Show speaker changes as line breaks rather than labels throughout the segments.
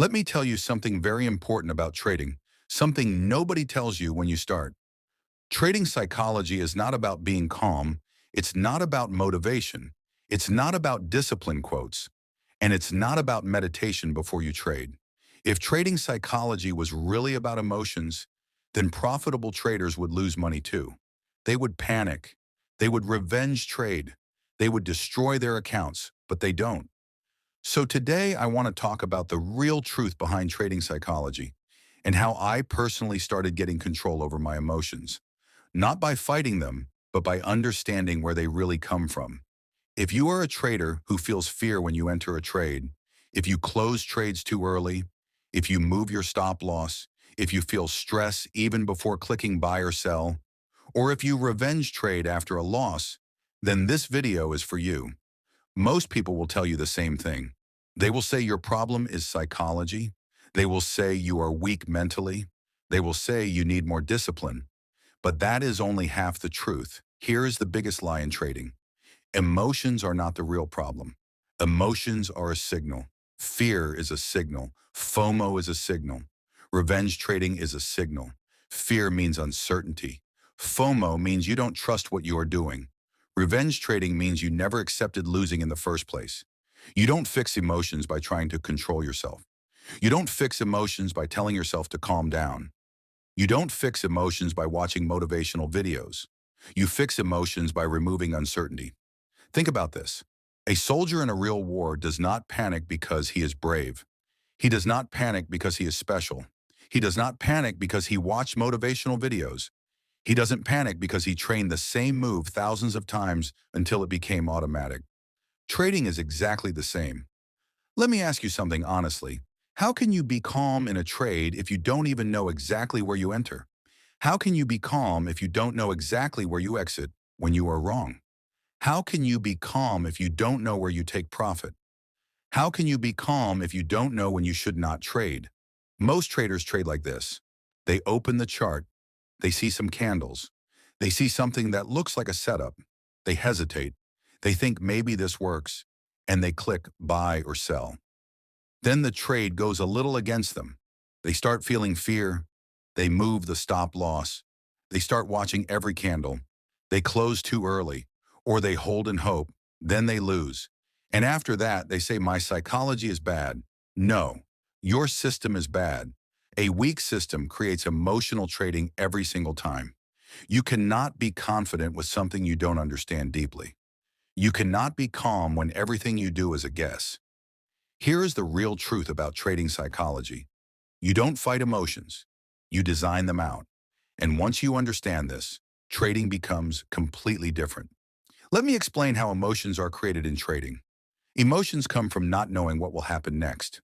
Let me tell you something very important about trading, something nobody tells you when you start. Trading psychology is not about being calm, it's not about motivation, it's not about discipline quotes, and it's not about meditation before you trade. If trading psychology was really about emotions, then profitable traders would lose money too. They would panic, they would revenge trade, they would destroy their accounts, but they don't. So today I want to talk about the real truth behind trading psychology and how I personally started getting control over my emotions, not by fighting them, but by understanding where they really come from. If you are a trader who feels fear when you enter a trade, if you close trades too early, if you move your stop loss, if you feel stress even before clicking buy or sell, or if you revenge trade after a loss, then this video is for you. Most people will tell you the same thing. They will say your problem is psychology. They will say you are weak mentally. They will say you need more discipline. But that is only half the truth. Here is the biggest lie in trading. Emotions are not the real problem. Emotions are a signal. Fear is a signal. FOMO is a signal. Revenge trading is a signal. Fear means uncertainty. FOMO means you don't trust what you are doing. Revenge trading means you never accepted losing in the first place. You don't fix emotions by trying to control yourself. You don't fix emotions by telling yourself to calm down. You don't fix emotions by watching motivational videos. You fix emotions by removing uncertainty. Think about this. A soldier in a real war does not panic because he is brave. He does not panic because he is special. He does not panic because he watched motivational videos. He doesn't panic because he trained the same move thousands of times until it became automatic. Trading is exactly the same. Let me ask you something honestly. How can you be calm in a trade if you don't even know exactly where you enter? How can you be calm if you don't know exactly where you exit when you are wrong? How can you be calm if you don't know where you take profit? How can you be calm if you don't know when you should not trade? Most traders trade like this. They open the chart, they see some candles, they see something that looks like a setup, they hesitate, they think maybe this works, and they click buy or sell. Then the trade goes a little against them. They start feeling fear, they move the stop loss, they start watching every candle, they close too early, or they hold and hope, then they lose. And after that, they say, my psychology is bad. No, your system is bad. A weak system creates emotional trading every single time. You cannot be confident with something you don't understand deeply. You cannot be calm when everything you do is a guess. Here is the real truth about trading psychology. You don't fight emotions. You design them out. And once you understand this, trading becomes completely different. Let me explain how emotions are created in trading. Emotions come from not knowing what will happen next.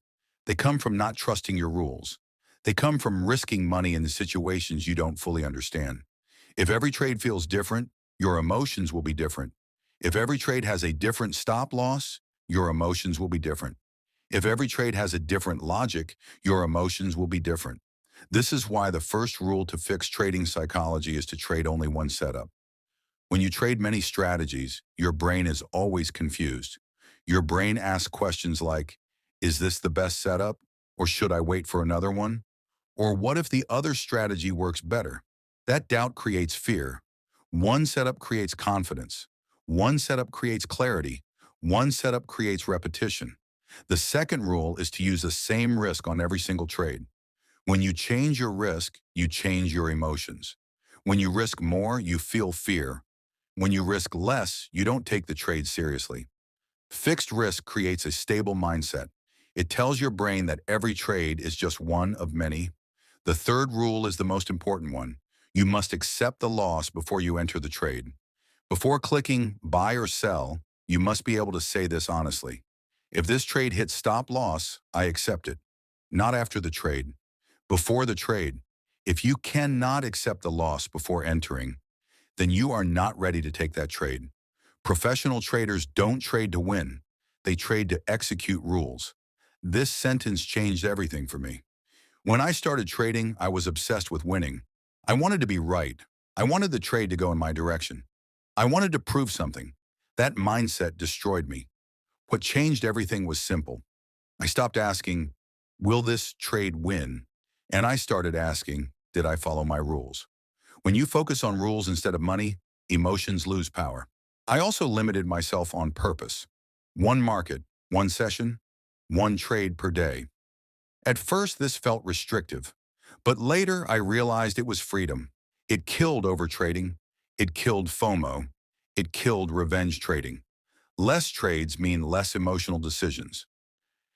They come from not trusting your rules. They come from risking money in the situations you don't fully understand. If every trade feels different, your emotions will be different. If every trade has a different stop loss, your emotions will be different. If every trade has a different logic, your emotions will be different. This is why the first rule to fix trading psychology is to trade only one setup. When you trade many strategies, your brain is always confused. Your brain asks questions like, is this the best setup? Or should I wait for another one? Or what if the other strategy works better? That doubt creates fear. One setup creates confidence. One setup creates clarity. One setup creates repetition. The second rule is to use the same risk on every single trade. When you change your risk, you change your emotions. When you risk more, you feel fear. When you risk less, you don't take the trade seriously. Fixed risk creates a stable mindset. It tells your brain that every trade is just one of many. The third rule is the most important one. You must accept the loss before you enter the trade. Before clicking buy or sell, you must be able to say this honestly. If this trade hits stop loss, I accept it. Not after the trade. Before the trade. If you cannot accept the loss before entering, then you are not ready to take that trade. Professional traders don't trade to win. They trade to execute rules. This sentence changed everything for me. When I started trading, I was obsessed with winning. I wanted to be right. I wanted the trade to go in my direction. I wanted to prove something. That mindset destroyed me. What changed everything was simple. I stopped asking, Will this trade win? And I started asking, did I follow my rules? When you focus on rules instead of money, emotions lose power. I also limited myself on purpose. One market, one session, one trade per day. At first, this felt restrictive, but later I realized it was freedom. It killed overtrading. It killed FOMO. It killed revenge trading. Less trades mean less emotional decisions.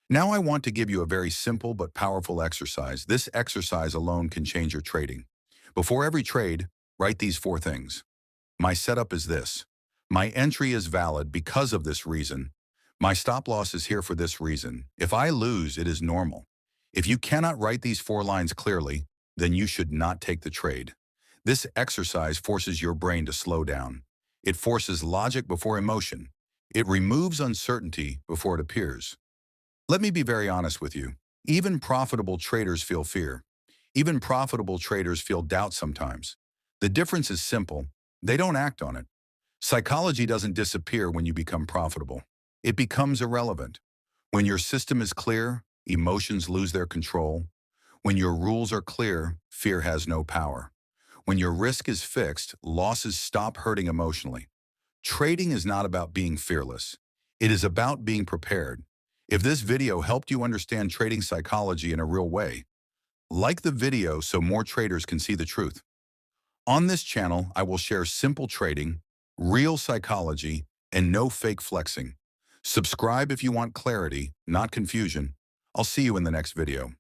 Now I want to give you a very simple but powerful exercise. This exercise alone can change your trading. Before every trade, write these 4 things. My setup is this. My entry is valid because of this reason. My stop loss is here for this reason. If I lose, it is normal. If you cannot write these 4 lines clearly, then you should not take the trade. This exercise forces your brain to slow down. It forces logic before emotion. It removes uncertainty before it appears. Let me be very honest with you. Even profitable traders feel fear. Even profitable traders feel doubt sometimes. The difference is simple. They don't act on it. Psychology doesn't disappear when you become profitable. It becomes irrelevant. When your system is clear, emotions lose their control. When your rules are clear, fear has no power. When your risk is fixed, losses stop hurting emotionally. Trading is not about being fearless. It is about being prepared. If this video helped you understand trading psychology in a real way, like the video so more traders can see the truth. On this channel, I will share simple trading, real psychology, and no fake flexing. Subscribe if you want clarity, not confusion. I'll see you in the next video.